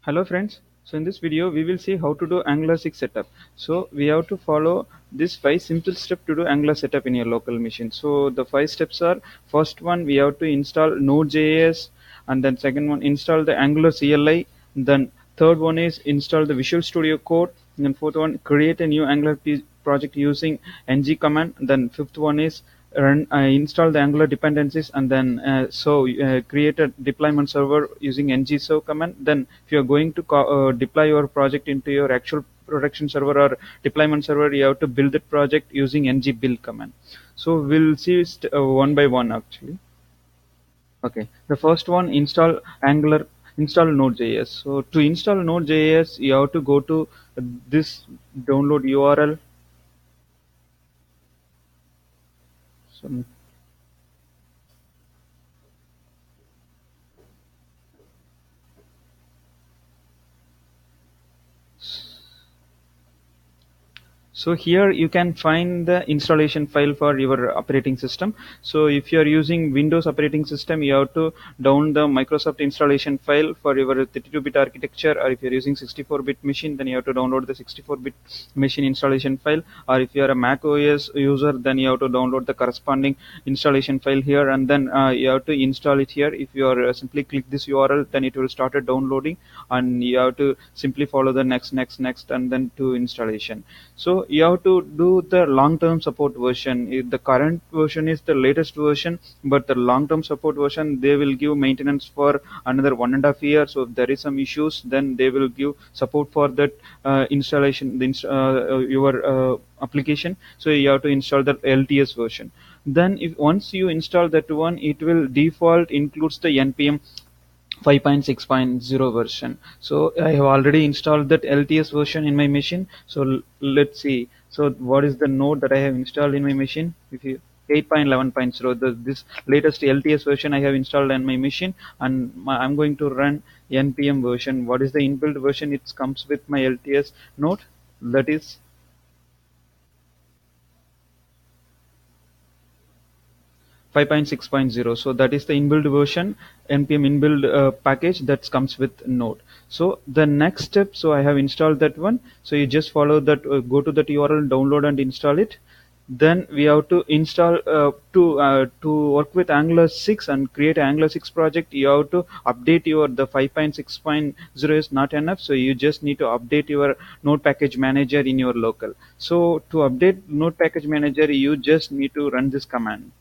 Hello friends. So in this video we will see how to do Angular 6 setup. So we have to follow this 5 simple steps to do Angular setup in your local machine. So the 5 steps are: first one, we have to install Node.js, and then second one, install the Angular CLI, then third one is install the Visual Studio Code, and then fourth one, create a new Angular project using ng command, then fifth one is install the Angular dependencies, and then create a deployment server using ngserve command. Then if you are going to deploy your project into your actual production server or deployment server, you have to build that project using ng build command. So we'll see one by one actually. Okay, the first one, install Node.js. So to install Node.js, you have to go to this download URL. So So here you can find the installation file for your operating system. So if you are using Windows operating system, you have to download the Microsoft installation file for your 32-bit architecture, or if you're using 64-bit machine, then you have to download the 64-bit machine installation file, or if you are a Mac OS user, then you have to download the corresponding installation file here, and then you have to install it here. If you are simply click this URL, then it will start downloading, and you have to simply follow the next and then to installation. So you have to do the long-term support version. The current version is the latest version, but the long-term support version, they will give maintenance for another 1.5 years. So if there is some issues, then they will give support for that installation, your application. So you have to install the LTS version. Then if once you install that one, it will default includes the npm 5.6.0 version. So I have already installed that LTS version in my machine. So let's see. So what is the node that I have installed in my machine? If you 8.11.0, this latest LTS version I have installed on my machine, and I'm going to run npm version. What is the inbuilt version? It comes with my LTS node. That is 5.6.0. So that is the inbuilt version, npm inbuilt package that comes with node. So the next step, so I have installed that one. So you just follow that, go to that URL, download and install it. Then we have to install to work with Angular 6 and create an Angular 6 project. You have to update your the 5.6.0 is not enough, so you just need to update your node package manager in your local. So to update node package manager, you just need to run this command,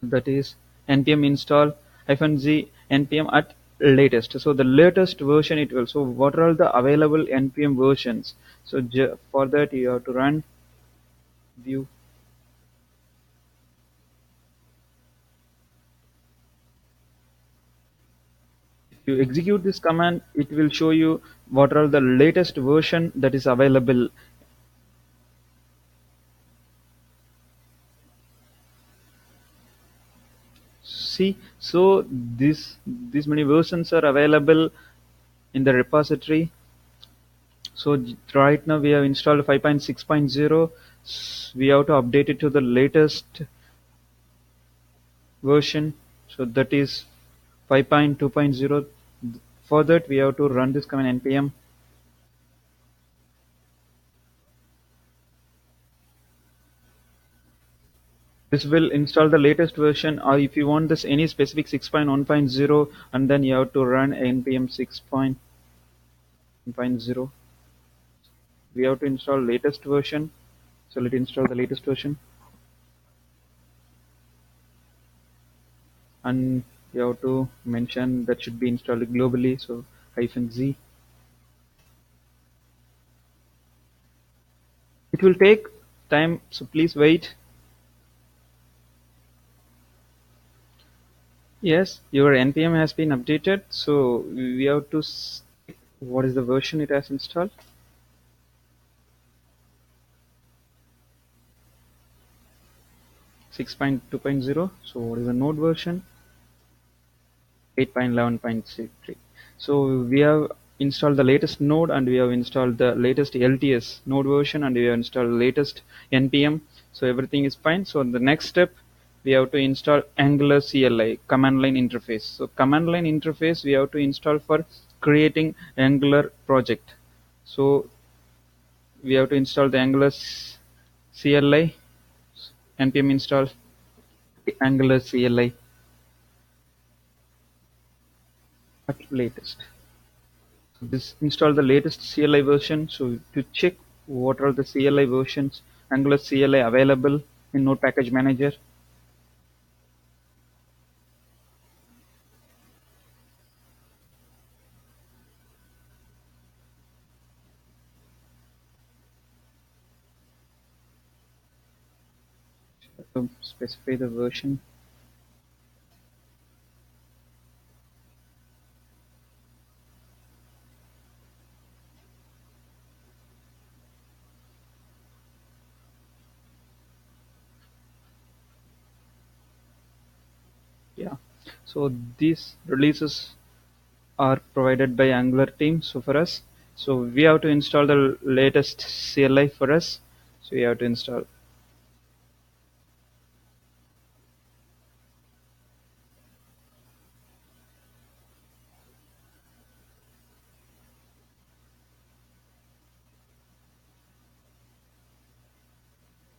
that is npm install -z npm at latest. So the latest version it will. So what are all the available npm versions? So for that you have to run view. If you execute this command, it will show you what are the latest version that is available. See, so these many versions are available in the repository. So right now we have installed 5.6.0. We have to update it to the latest version. So that is 5.2.0. For that we have to run this command npm. This will install the latest version, or if you want this any specific 6.1.0, and then you have to run npm 6.1.0. We have to install latest version. So let's install the latest version, and you have to mention that should be installed globally. So -z. It will take time, so please wait. Yes, your npm has been updated. So we have to what is the version it has installed. 6.2.0. So what is the node version? 8.11.3. So we have installed the latest node, and we have installed the latest LTS node version, and we have installed the latest npm. So everything is fine. So the next step, we have to install Angular CLI, command line interface. So command line interface we have to install for creating Angular project. So we have to install the Angular CLI, npm install Angular CLI at latest. This install the latest CLI version. So to check what are the CLI versions, Angular CLI available in Node Package Manager. To specify the version. Yeah. So these releases are provided by Angular team. So for us, so we have to install the latest CLI for us. So we have to install.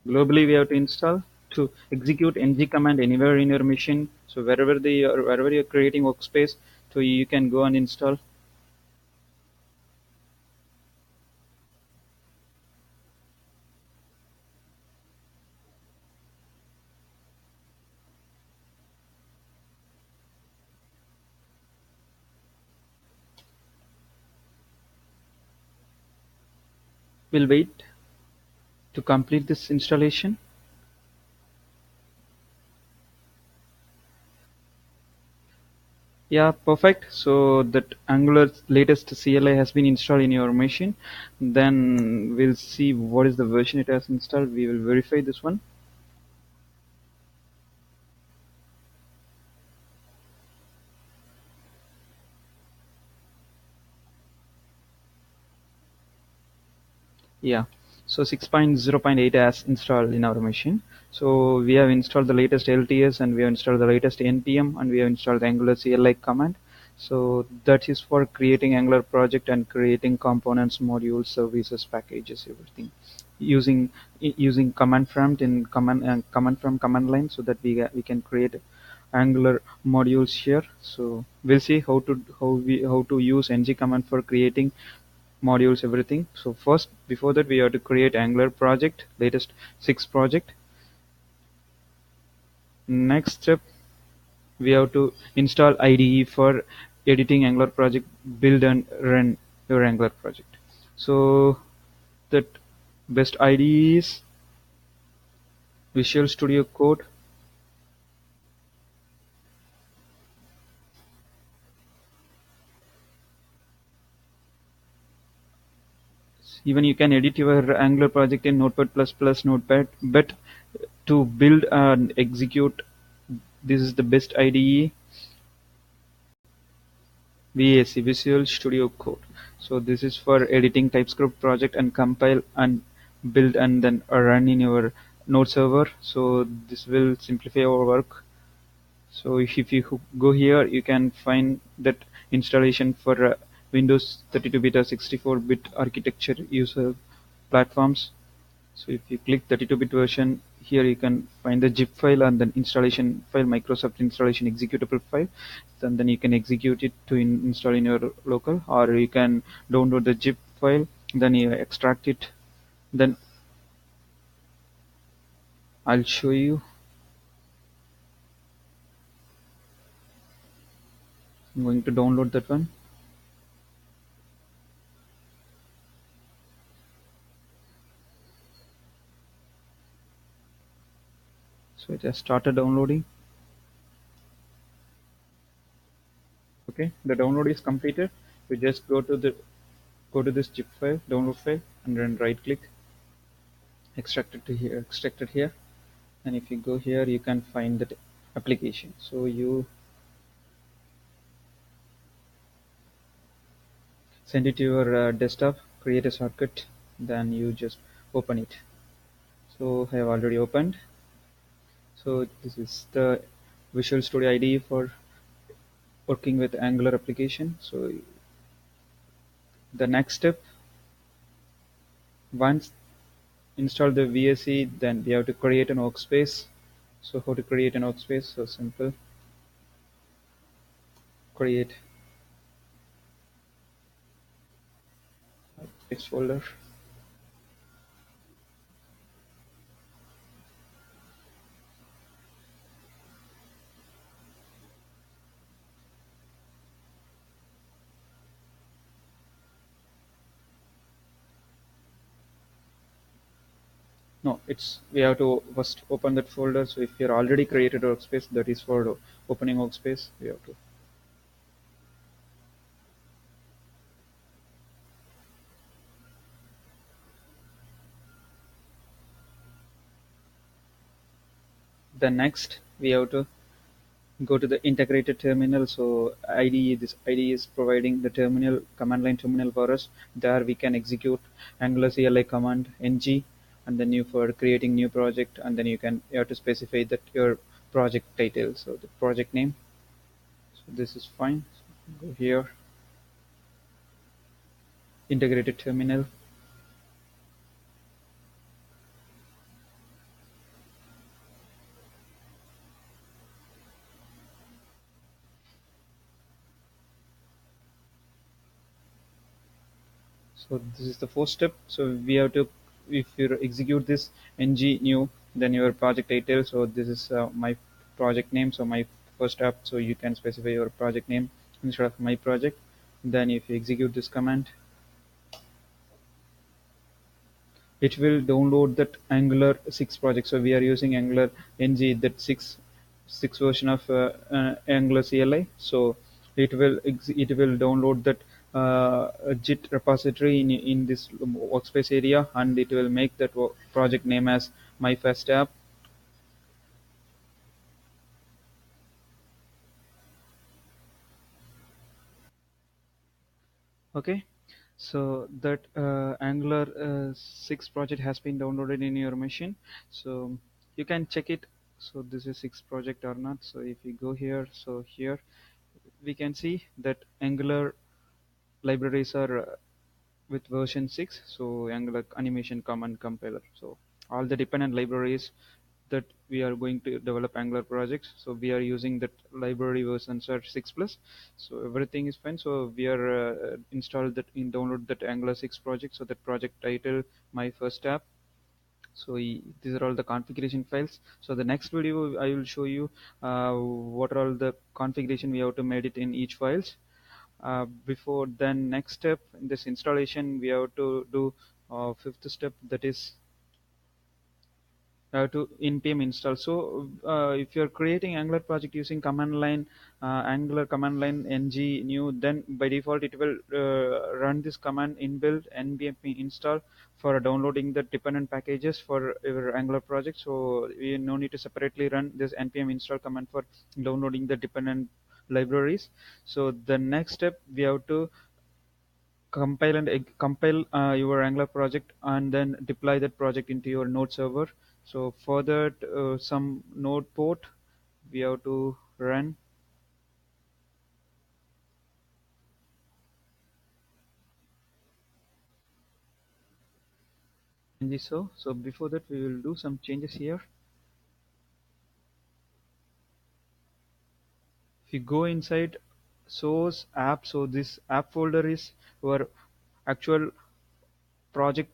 Globally, we have to install to execute ng command anywhere in your machine. So wherever you're creating workspace, so you can go and install. We'll wait to complete this installation. Yeah, perfect. So that Angular latest CLI has been installed in your machine. Then we'll see what is the version it has installed. We will verify this one. Yeah. So 6.0.8 has installed in our machine. So we have installed the latest LTS and we have installed the latest NPM and we have installed the Angular CLI command. So that is for creating Angular project and creating components, modules, services, packages, everything using command prompt in command from command line, so that we can create Angular modules here. So we'll see how to use ng command for creating modules, everything. So first, before that, we have to create Angular project, latest 6 project. Next step, we have to install IDE for editing Angular project, build and run your Angular project. So that best IDE is Visual Studio Code. Even you can edit your Angular project in Notepad++, Notepad, but to build and execute, this is the best IDE. VAC, Visual Studio Code. So this is for editing TypeScript project and compile and build and then run in your Node server. So this will simplify our work. So if you go here, you can find that installation for Windows 32-bit or 64-bit architecture user platforms. So if you click 32-bit version, here you can find the zip file and then installation file, Microsoft installation executable file. Then you can execute it to install in your local, or you can download the zip file, then you extract it. Then I'll show you. I'm going to download that one. So it has started downloading. Okay, the download is completed. You just go to this zip file, download file, and then right click, extract it to here, extract it here. And if you go here, you can find that application. So you send it to your desktop, create a shortcut, then you just open it. So I have already opened. So this is the Visual Studio IDE for working with Angular application. So The next step, once install the VSE, then we have to create an workspace. So how to create an workspace? So simple, create text folder. No, it's we have to first open that folder. So if you're already created a workspace, that is for opening workspace. We have to. Then next we have to go to the integrated terminal. So IDE, this IDE is providing the terminal command line terminal for us. There we can execute Angular CLI command ng, and then you for creating new project, and then you have to specify that your project title. So the project name. So this is fine. So go here, integrated terminal. So this is the first step. So we have to, if you execute this ng new, then your project title. So this is my project name. So my first app. So you can specify your project name instead of my project. Then if you execute this command, it will download that Angular 6 project. So we are using Angular NG, that 6 version of Angular CLI. So it will download that Git repository in this workspace area, and it will make that project name as MyFirstApp. Okay, so that Angular 6 project has been downloaded in your machine. So you can check it. So this is 6 project or not. So if you go here, so here we can see that Angular libraries are with version 6. So Angular animation command compiler. So all the dependent libraries that we are going to develop Angular projects. So we are using that library versions are 6 plus. So everything is fine. So we are installed that in download that Angular 6 project. So that project title, my first app. So these are all the configuration files. So the next video I will show you what are all the configuration we have to made it in each files. Before then, next step in this installation, we have to do fifth step, that is to npm install. So if you're creating Angular project using command line, Angular command line ng new, then by default it will run this command inbuilt npm install for downloading the dependent packages for your Angular project. So we no need to separately run this npm install command for downloading the dependent libraries. So the next step, we have to compile your Angular project and then deploy that project into your Node server. So for that, some Node port we have to run in this. So before that, we will do some changes here. If you go inside source app, so this app folder is your actual project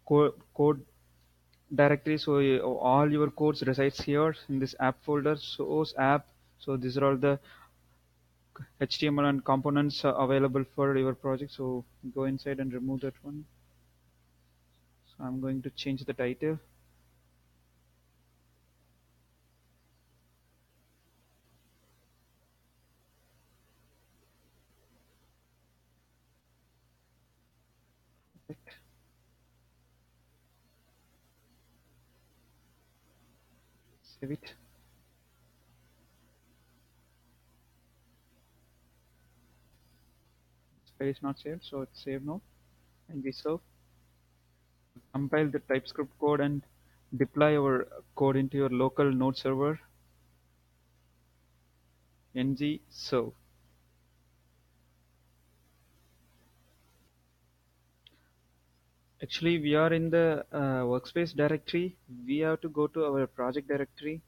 code directory. So all your codes resides here in this app folder, source app. So these are all the HTML and components available for your project. So go inside and remove that one. So I'm going to change the title. Save it. This file is not saved, so it's saved now. And we serve. Compile the TypeScript code and deploy our code into your local Node server. Ng serve. Actually, we are in the workspace directory. We have to go to our project directory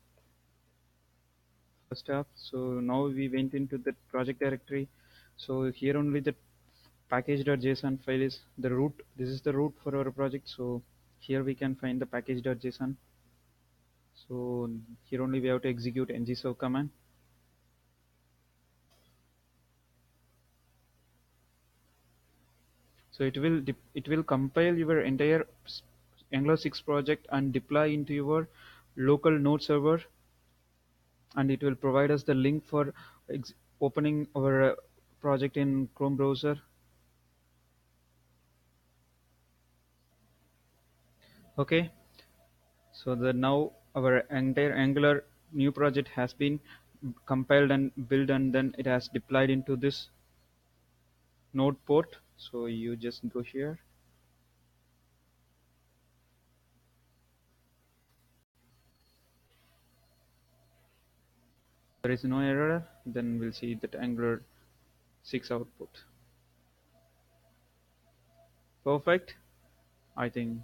first up. So now we went into the project directory. So here only the package.json file is the root. This is the root for our project. So here we can find the package.json. So here only we have to execute ngserve command. So it will compile your entire Angular 6 project and deploy into your local node server, and it will provide us the link for opening our project in Chrome browser. Okay, so the now our entire Angular new project has been compiled and built, and then it has deployed into this node port. So you just go here. There is no error. Then we'll see that Angular 6 output. Perfect. I think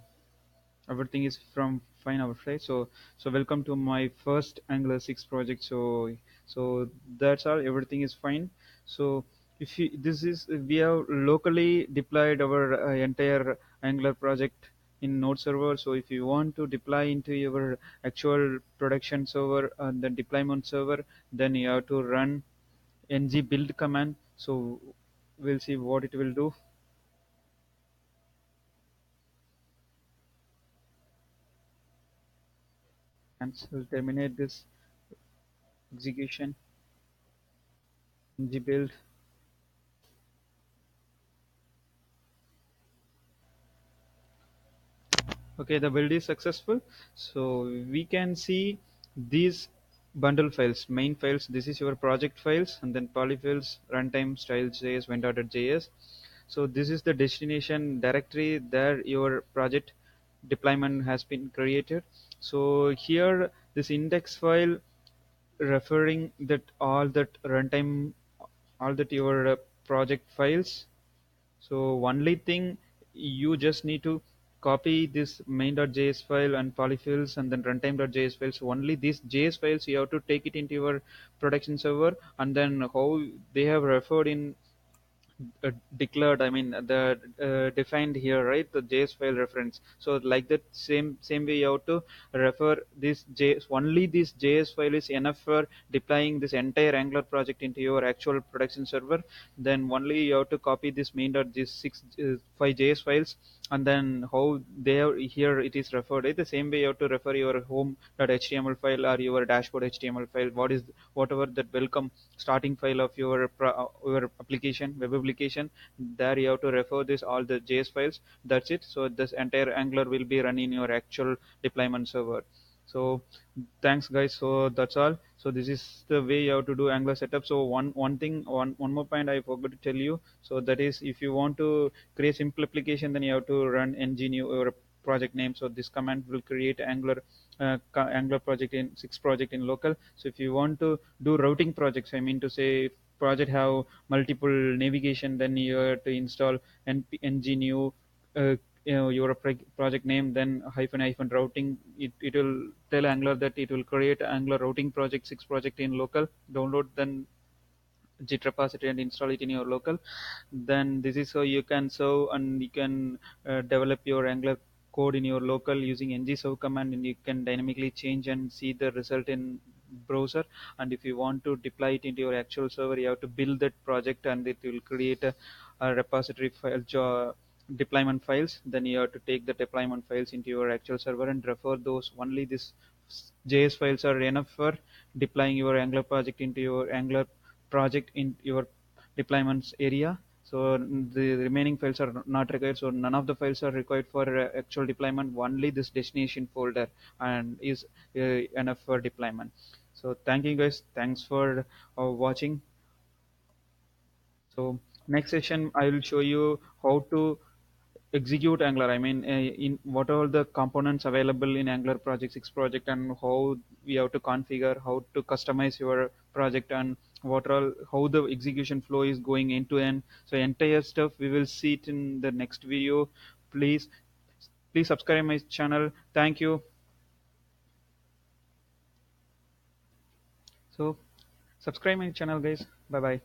everything is from fine our side. So welcome to my first Angular 6 project. So that's all, everything is fine. So if you, this is we have locally deployed our entire Angular project in node server. So if you want to deploy into your actual production server and the deployment server, then you have to run ng build command. So we'll see what it will do. Cancel, terminate this execution. Ng build. Okay, the build is successful. So we can see these bundle files, main files. This is your project files, and then polyfills, runtime, styles.js, vendor.js. So this is the destination directory there your project deployment has been created. So here this index file referring that all that runtime, all that your project files. So only thing, you just need to copy this main.js file and polyfills and then runtime.js files. So only these JS files you have to take it into your production server, and then how they have referred in declared, I mean the defined here, right, the JS file reference. So like that same way you have to refer this JS, only this JS file is enough for deploying this entire Angular project into your actual production server. Then only you have to copy this main.js 5 JS files, and then how they have here it is referred, right? The same way you have to refer your home.html file or your dashboard HTML file, what is whatever that welcome starting file of your application, web application. There you have to refer this all the JS files. That's it. So this entire Angular will be running in your actual deployment server. So thanks guys. So that's all. So this is the way you have to do Angular setup. So one more point I forgot to tell you. So that is, if you want to create simple application, then you have to run ng new or project name. So this command will create Angular project in 6 project in local. So if you want to do routing projects, I mean to say, if project have multiple navigation, then you have to install ng new your project name, then hyphen routing. It will tell Angular that it will create Angular routing project 6 project in local. Download then Git repository and install it in your local. Then this is how you can serve, and you can develop your Angular code in your local using ngserve command, and you can dynamically change and see the result in browser. And if you want to deploy it into your actual server, you have to build that project, and it will create a repository file deployment files. Then you have to take the deployment files into your actual server and refer those. Only this JS files are enough for deploying your Angular project into your Angular project in your deployments area. So the remaining files are not required. So none of the files are required for actual deployment. Only this destination folder and is enough for deployment. So thank you guys. Thanks for watching. So next session I will show you how to execute Angular. I mean, in what are the components available in Angular project 6 project, and how we have to configure, how to customize your project, and what all how the execution flow is going end to end. So entire stuff we will see it in the next video. Please Please subscribe my channel. Thank you. So subscribe my channel, guys. Bye bye.